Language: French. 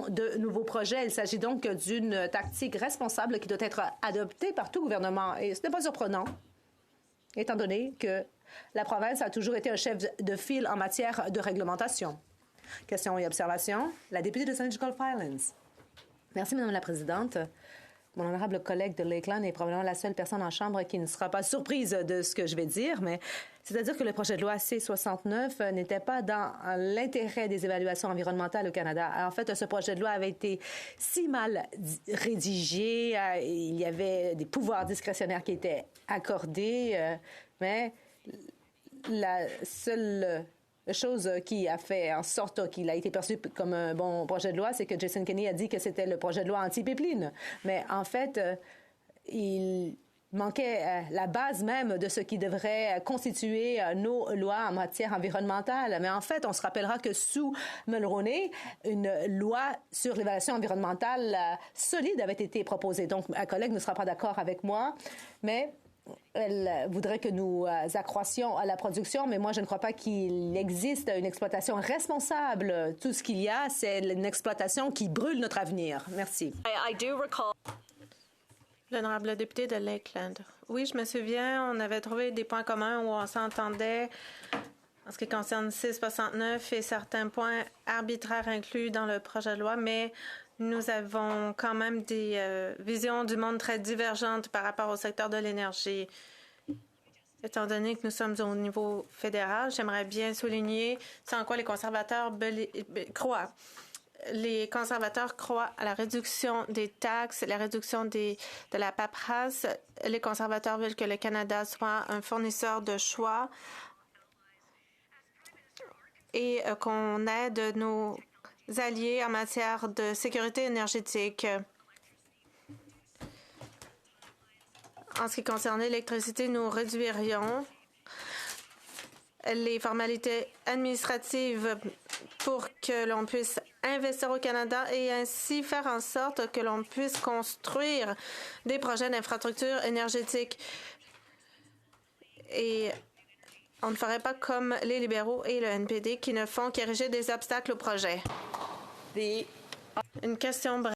de nouveaux projets. Il s'agit donc d'une tactique responsable qui doit être adoptée par tout gouvernement. Et ce n'est pas surprenant, étant donné que la province a toujours été un chef de file en matière de réglementation. Questions et observations? La députée de St. Gulf Islands. Merci, Madame la Présidente. Mon honorable collègue de Lakeland est probablement la seule personne en Chambre qui ne sera pas surprise de ce que je vais dire, mais c'est-à-dire que le projet de loi C-69 n'était pas dans l'intérêt des évaluations environnementales au Canada. En fait, ce projet de loi avait été si mal rédigé, il y avait des pouvoirs discrétionnaires qui étaient accordés, mais la seule chose qui a fait en sorte qu'il a été perçu comme un bon projet de loi, c'est que Jason Kenney a dit que c'était le projet de loi anti-pipeline. Mais en fait, il manquait la base même de ce qui devrait constituer nos lois en matière environnementale. Mais en fait, on se rappellera que sous Mulroney, une loi sur l'évaluation environnementale solide avait été proposée. Donc, ma collègue ne sera pas d'accord avec moi, mais elle voudrait que nous accroissions la production, mais moi, je ne crois pas qu'il existe une exploitation responsable. Tout ce qu'il y a, c'est une exploitation qui brûle notre avenir. Merci. L'honorable député de Lakeland. Oui, je me souviens, on avait trouvé des points communs où on s'entendait en ce qui concerne 669 et certains points arbitraires inclus dans le projet de loi, mais nous avons quand même des visions du monde très divergentes par rapport au secteur de l'énergie. Étant donné que nous sommes au niveau fédéral, j'aimerais bien souligner ce en quoi les conservateurs croient. Les conservateurs croient à la réduction des taxes, la réduction de la paperasse. Les conservateurs veulent que le Canada soit un fournisseur de choix et qu'on aide nos alliés en matière de sécurité énergétique. En ce qui concerne l'électricité, nous réduirions les formalités administratives pour que l'on puisse investir au Canada et ainsi faire en sorte que l'on puisse construire des projets d'infrastructure énergétique. Et on ne ferait pas comme les libéraux et le NPD qui ne font qu'ériger des obstacles au projet. Une question brève.